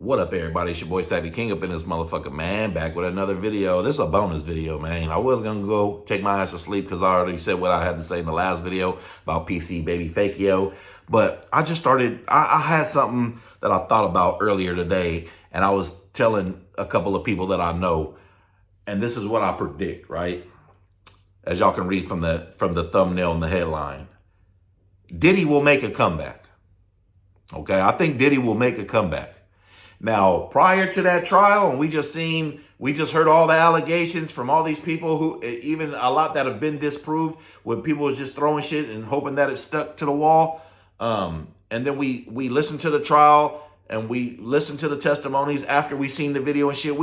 What up, everybody? It's your boy Savvy King up in this motherfucker, man. Back with another video. This is a bonus video, man. I was going to go take my ass to sleep because I already said what I had to say in the last video about PC Baby Fake Yo. But I just started, I had something that I thought about earlier today, and I was telling a couple of people that I know, and this is what I predict, right? As y'all can read from the thumbnail and the headline. Diddy will make a comeback. Okay, I think Diddy will make a comeback. Now, prior to that trial, and we just heard all the allegations from all these people who, even a lot that have been disproved, where people are just throwing shit and hoping that it stuck to the wall. And then we listened to the trial and we listened to the testimonies after we seen the video and shit.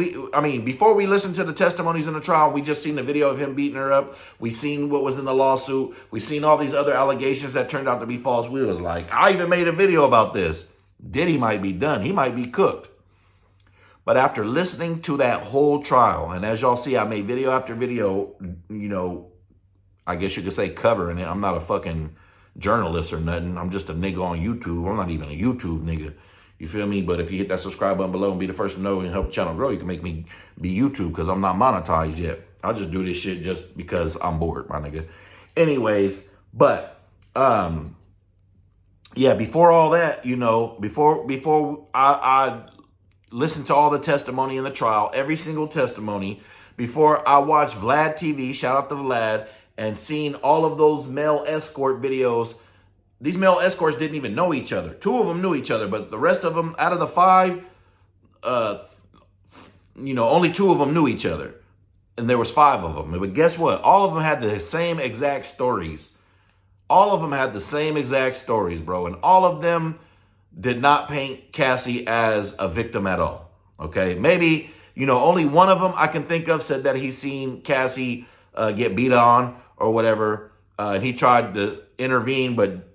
Before we listened to the testimonies in the trial, we just seen the video of him beating her up. We seen what was in the lawsuit. We seen all these other allegations that turned out to be false. We was like, I even made a video about this. Diddy might be done. He might be cooked. But after listening to that whole trial, and as y'all see, I made video after video, I guess you could say covering it. I'm not a fucking journalist or nothing. I'm just a nigga on YouTube. I'm not even a YouTube nigga. You feel me? But if you hit that subscribe button below and be the first to know and help the channel grow, you can make me be YouTube because I'm not monetized yet. I'll just do this shit just because I'm bored, my nigga. Anyways, but yeah, before all that, before I listened to all the testimony in the trial, every single testimony, before I watched Vlad TV, shout out to Vlad, and seen all of those male escort videos. These male escorts didn't even know each other. 2 of them knew each other, but the rest of them, out of the 5, only 2 of them knew each other. And there was 5 of them. But guess what? All of them had the same exact stories. All of them had the same exact stories, bro. And all of them did not paint Cassie as a victim at all. Okay? Maybe, only one of them I can think of said that he's seen Cassie get beat on or whatever. And he tried to intervene, but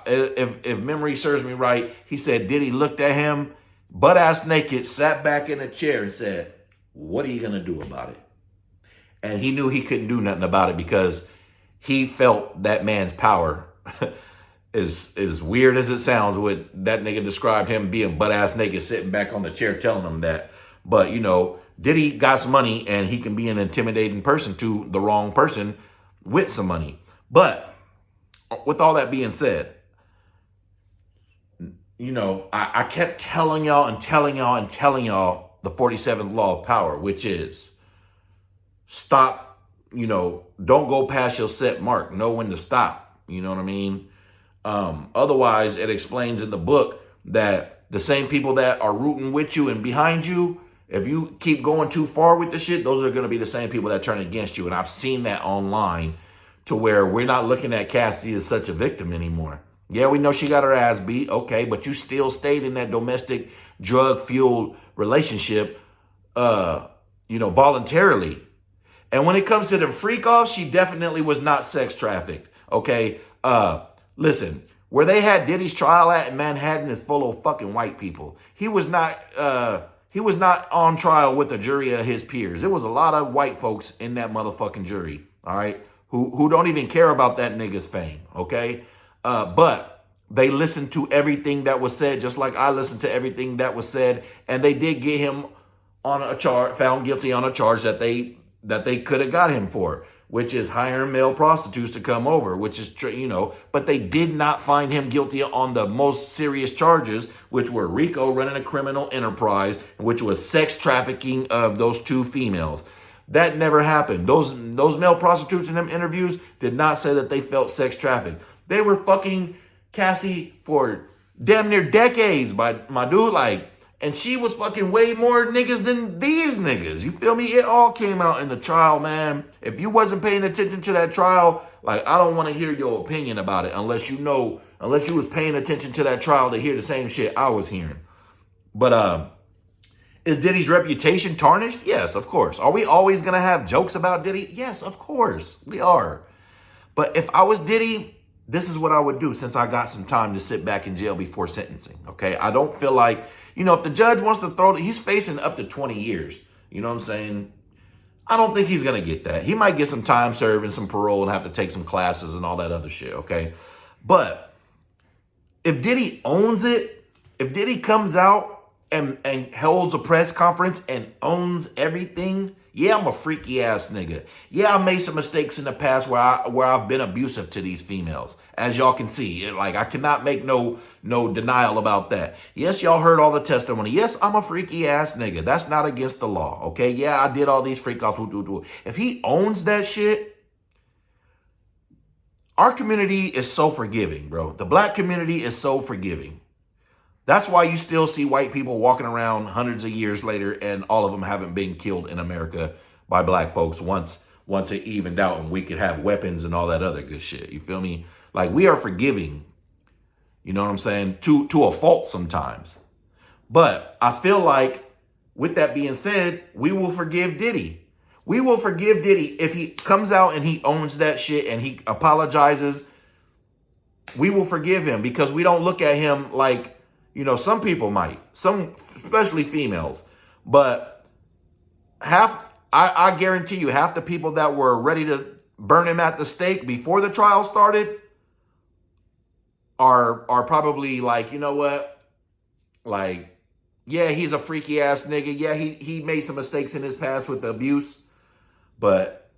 if memory serves me right, he said Diddy looked at him, butt-ass naked, sat back in a chair and said, what are you going to do about it? And he knew he couldn't do nothing about it because he felt that man's power. As weird as it sounds, what that nigga described him being butt-ass naked, sitting back on the chair telling him that. But, Diddy got some money and he can be an intimidating person to the wrong person with some money. But with all that being said, I kept telling y'all the 47th law of power, which is stop, don't go past your set mark. Know when to stop. You know what I mean? Otherwise, it explains in the book that the same people that are rooting with you and behind you, if you keep going too far with the shit, those are going to be the same people that turn against you. And I've seen that online to where we're not looking at Cassie as such a victim anymore. Yeah, we know she got her ass beat. Okay, but you still stayed in that domestic drug-fueled relationship, voluntarily. And when it comes to them freak-offs, she definitely was not sex trafficked. Okay, listen, where they had Diddy's trial at in Manhattan is full of fucking white people. He was not on trial with a jury of his peers. There was a lot of white folks in that motherfucking jury, all right, who don't even care about that nigga's fame, okay? But they listened to everything that was said, just like I listened to everything that was said, and they did get him on a charge, found guilty on a charge that they could have got him for, which is hiring male prostitutes to come over, which is, but they did not find him guilty on the most serious charges, which were RICO, running a criminal enterprise, which was sex trafficking of those 2 females. That never happened. Those male prostitutes in them interviews did not say that they felt sex trafficked. They were fucking Cassie for damn near decades, my dude, and she was fucking way more niggas than these niggas. You feel me? It all came out in the trial, man. If you wasn't paying attention to that trial, I don't want to hear your opinion about it unless you was paying attention to that trial to hear the same shit I was hearing. But is Diddy's reputation tarnished? Yes, of course. Are we always going to have jokes about Diddy? Yes, of course. We are. But if I was Diddy, this is what I would do since I got some time to sit back in jail before sentencing, okay? I don't feel like, if the judge wants to he's facing up to 20 years. You know what I'm saying? I don't think he's going to get that. He might get some time served and some parole and have to take some classes and all that other shit, okay? But if Diddy owns it, if Diddy comes out and holds a press conference and owns everything, yeah, I'm a freaky ass nigga. Yeah, I made some mistakes in the past where I've been abusive to these females. As y'all can see, like I cannot make no denial about that. Yes, y'all heard all the testimony. Yes, I'm a freaky ass nigga. That's not against the law. Okay, yeah, I did all these freak offs. If he owns that shit, our community is so forgiving, bro. The black community is so forgiving. That's why you still see white people walking around hundreds of years later and all of them haven't been killed in America by black folks once it evened out and we could have weapons and all that other good shit. You feel me? Like, we are forgiving, you know what I'm saying, to a fault sometimes. But I feel like, with that being said, we will forgive Diddy. We will forgive Diddy if he comes out and he owns that shit and he apologizes. We will forgive him because we don't look at him like, you know, some people might, some, especially females, but I guarantee you, half the people that were ready to burn him at the stake before the trial started are probably like, you know what? Like, yeah, he's a freaky ass nigga. Yeah, he made some mistakes in his past with the abuse, but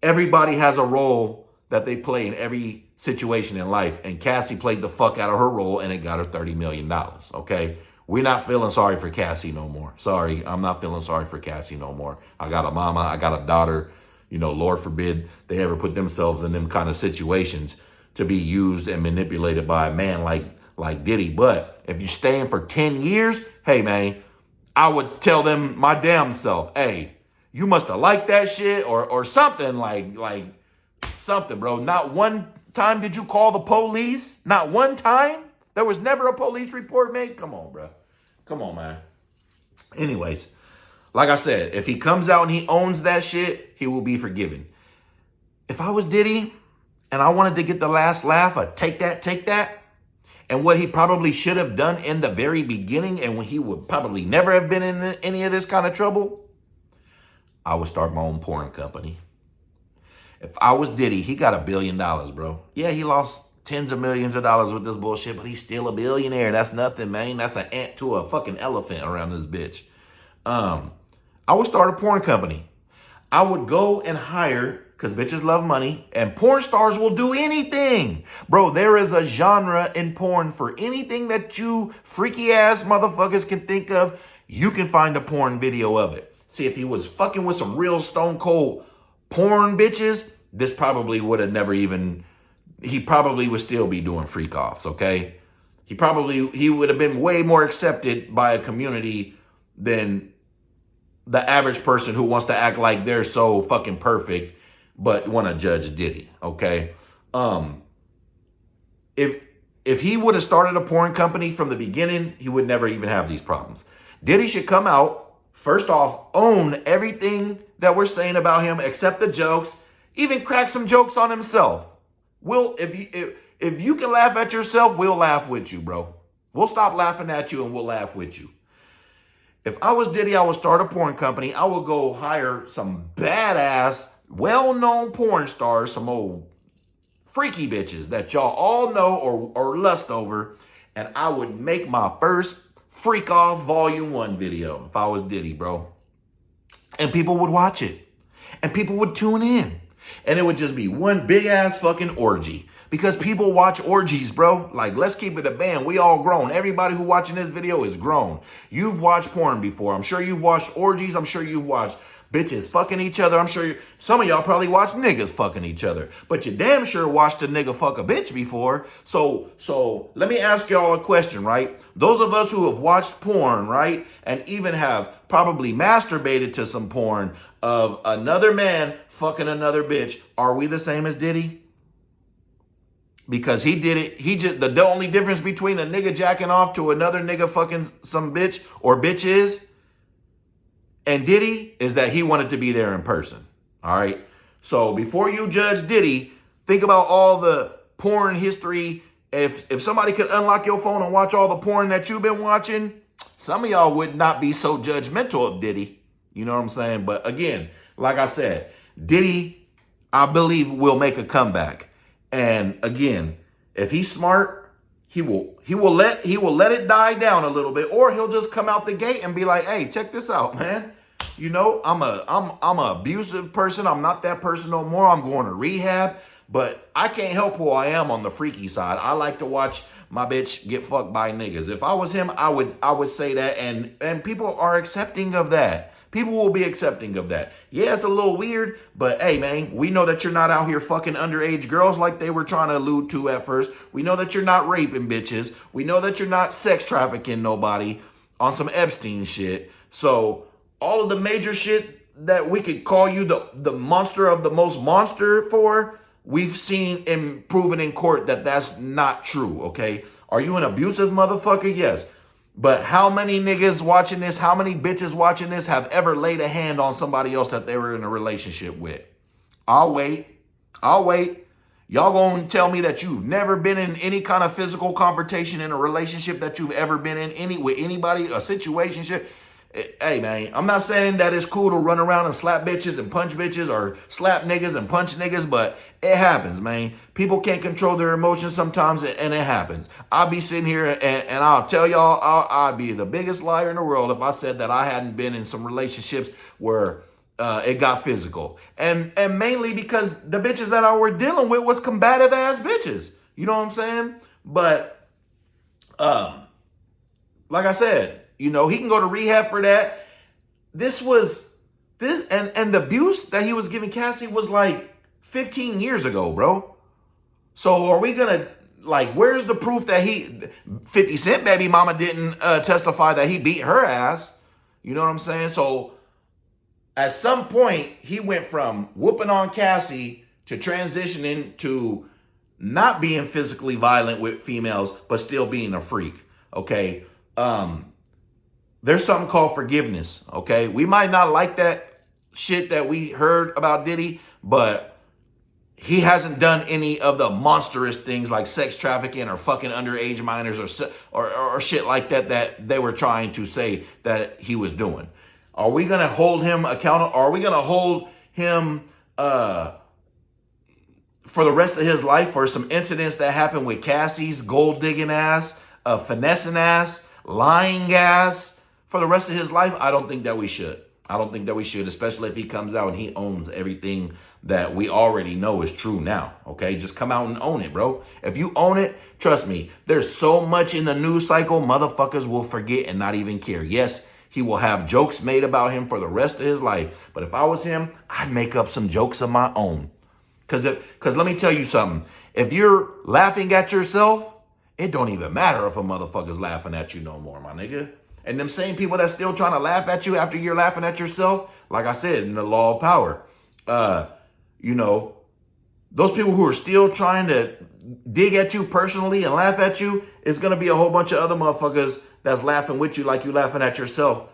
everybody has a role that they play in every situation in life. And Cassie played the fuck out of her role and it got her $30 million. Okay. We're not feeling sorry for Cassie no more. Sorry. I'm not feeling sorry for Cassie no more. I got a mama. I got a daughter. You know, Lord forbid they ever put themselves in them kind of situations to be used and manipulated by a man like Diddy. But if you stay in for 10 years, hey man, I would tell them my damn self, hey, you must have liked that shit or something like something, bro. Not one time did you call the police? Not one time? There was never a police report made? Come on, bro. Come on, man. Anyways, like I said, if he comes out and he owns that shit, he will be forgiven. If I was Diddy and I wanted to get the last laugh, I'd take that, and what he probably should have done in the very beginning and when he would probably never have been in any of this kind of trouble, I would start my own porn company. If I was Diddy, he got $1 billion, bro. Yeah, he lost tens of millions of dollars with this bullshit, but he's still a billionaire. That's nothing, man. That's an ant to a fucking elephant around this bitch. I would start a porn company. I would go and hire, because bitches love money, and porn stars will do anything. Bro, there is a genre in porn for anything that you freaky ass motherfuckers can think of. You can find a porn video of it. See, if he was fucking with some real stone cold porn bitches, this probably would have never even, he probably would still be doing freak offs, okay? He would have been way more accepted by a community than the average person who wants to act like they're so fucking perfect but want to judge Diddy, okay? If he would have started a porn company from the beginning, he would never even have these problems. Diddy should come out, first off, own everything that we're saying about him, except the jokes, even crack some jokes on himself. If you can laugh at yourself, we'll laugh with you, bro. We'll stop laughing at you and we'll laugh with you. If I was Diddy, I would start a porn company. I would go hire some badass, well-known porn stars, some old freaky bitches that y'all all know or lust over, and I would make my first Freak Off Volume 1 video if I was Diddy, bro. And people would watch it. And people would tune in. And it would just be one big ass fucking orgy. Because people watch orgies, bro. Like, let's keep it a band. We all grown. Everybody who watching this video is grown. You've watched porn before. I'm sure you've watched orgies. I'm sure you've watched bitches fucking each other. I'm sure some of y'all probably watched niggas fucking each other. But you damn sure watched a nigga fuck a bitch before. So let me ask y'all a question, right? Those of us who have watched porn, right? And even have probably masturbated to some porn of another man fucking another bitch. Are we the same as Diddy? Because he did it. The only difference between a nigga jacking off to another nigga fucking some bitch or bitches and Diddy is that he wanted to be there in person. All right. So before you judge Diddy, think about all the porn history. If somebody could unlock your phone and watch all the porn that you've been watching, some of y'all would not be so judgmental of Diddy. You know what I'm saying? But again, like I said, Diddy, I believe, will make a comeback. And again, if he's smart, he will let it die down a little bit, or he'll just come out the gate and be like, hey, check this out, man. You know, I'm a abusive person. I'm not that person no more. I'm going to rehab, but I can't help who I am on the freaky side. I like to watch my bitch get fucked by niggas. If I was him, I would say that, and people are accepting of that. People will be accepting of that. Yeah, it's a little weird, but hey, man, we know that you're not out here fucking underage girls like they were trying to allude to at first. We know that you're not raping bitches. We know that you're not sex trafficking nobody on some Epstein shit. So all of the major shit that we could call you the monster of the most monster for, we've seen and proven in court that that's not true, okay? Are you an abusive motherfucker? Yes. But how many niggas watching this, how many bitches watching this have ever laid a hand on somebody else that they were in a relationship with? I'll wait. Y'all gonna tell me that you've never been in any kind of physical confrontation in a relationship that you've ever been in with anybody, a situationship? Hey, man, I'm not saying that it's cool to run around and slap bitches and punch bitches or slap niggas and punch niggas, but it happens, man. People can't control their emotions sometimes, and it happens. I'll be sitting here and I'll tell y'all, I'd be the biggest liar in the world if I said that I hadn't been in some relationships where it got physical. And mainly because the bitches that I were dealing with was combative ass bitches. You know what I'm saying? But like I said, you know, he can go to rehab for that. And the abuse that he was giving Cassie was like 15 years ago, bro. So are we gonna, like, where's the proof that 50 Cent baby mama didn't testify that he beat her ass? You know what I'm saying? So at some point, he went from whooping on Cassie to transitioning to not being physically violent with females, but still being a freak, okay? There's something called forgiveness, okay? We might not like that shit that we heard about Diddy, but he hasn't done any of the monstrous things like sex trafficking or fucking underage minors or shit like that they were trying to say that he was doing. Are we going to hold him accountable? Are we going to hold him for the rest of his life for some incidents that happened with Cassie's gold digging ass, finessing ass, lying ass? For the rest of his life, I don't think that we should. I don't think that we should, especially if he comes out and he owns everything that we already know is true now, okay? Just come out and own it, bro. If you own it, trust me, there's so much in the news cycle, motherfuckers will forget and not even care. Yes, he will have jokes made about him for the rest of his life. But if I was him, I'd make up some jokes of my own. Because let me tell you something. If you're laughing at yourself, it don't even matter if a motherfucker's laughing at you no more, my nigga. And them same people that's still trying to laugh at you after you're laughing at yourself, like I said, in the law of power, you know, those people who are still trying to dig at you personally and laugh at you, it's going to be a whole bunch of other motherfuckers that's laughing with you like you laughing at yourself.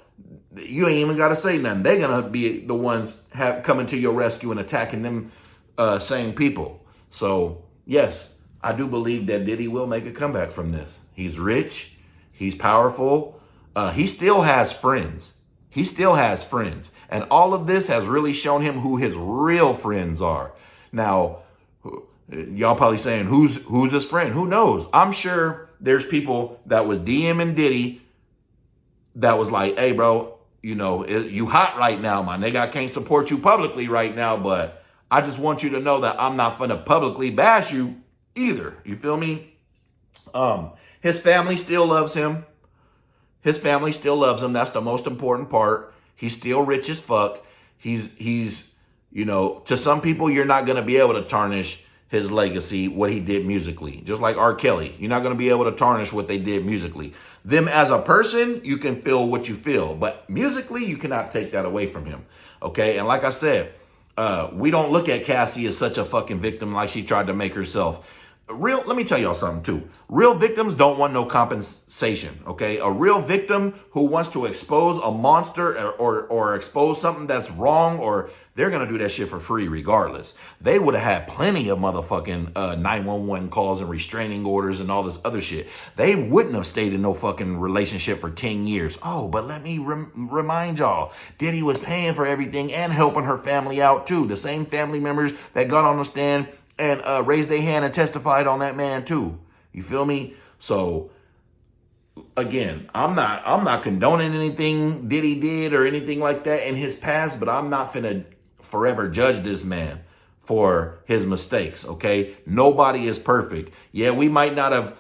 You ain't even got to say nothing. They're going to be the ones coming to your rescue and attacking them same people. So, yes, I do believe that Diddy will make a comeback from this. He's rich. He's powerful. He still has friends. And all of this has really shown him who his real friends are. Now, y'all probably saying, who's his friend? Who knows? I'm sure there's people that was DMing Diddy that was like, hey, bro, you know, you hot right now, my nigga. I can't support you publicly right now, but I just want you to know that I'm not gonna publicly bash you either. You feel me? His family still loves him. That's the most important part. He's still rich as fuck. He's, you know, to some people, you're not going to be able to tarnish his legacy, what he did musically. Just like R. Kelly. You're not going to be able to tarnish what they did musically. Them as a person, you can feel what you feel. But musically, you cannot take that away from him. Okay? And like I said, we don't look at Cassie as such a fucking victim like she tried to make herself. Let me tell y'all something too. Real victims don't want no compensation, okay? A real victim who wants to expose a monster or expose something that's wrong, or they're going to do that shit for free regardless. They would have had plenty of motherfucking 911 calls and restraining orders and all this other shit. They wouldn't have stayed in no fucking relationship for 10 years. Oh, but let me remind y'all, Diddy was paying for everything and helping her family out too. The same family members that got on the stand and raised their hand and testified on that man too. You feel me? So again, I'm not condoning anything Diddy did or anything like that in his past, but I'm not finna forever judge this man for his mistakes, okay? Nobody is perfect. Yeah, we might not have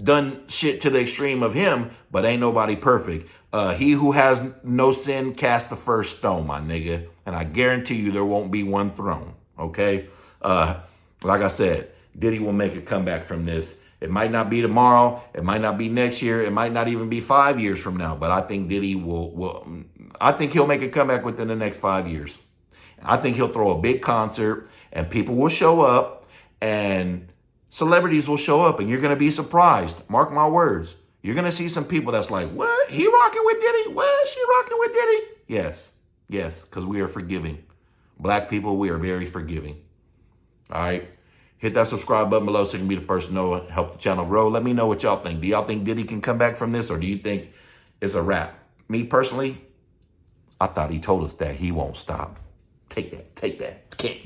done shit to the extreme of him, but ain't nobody perfect. He who has no sin cast the first stone, my nigga. And I guarantee you there won't be one thrown, okay? Like I said, Diddy will make a comeback from this. It might not be tomorrow. It might not be next year. It might not even be 5 years from now. But I think Diddy I think he'll make a comeback within the next 5 years. I think he'll throw a big concert and people will show up and celebrities will show up and you're going to be surprised. Mark my words. You're going to see some people that's like, what? He rocking with Diddy? What? She rocking with Diddy? Yes. Yes. Because we are forgiving. Black people, we are very forgiving. All right. Hit that subscribe button below so you can be the first to know and help the channel grow. Let me know what y'all think. Do y'all think Diddy can come back from this or do you think it's a wrap? Me personally, I thought he told us that he won't stop. Take that. Take that. Can't.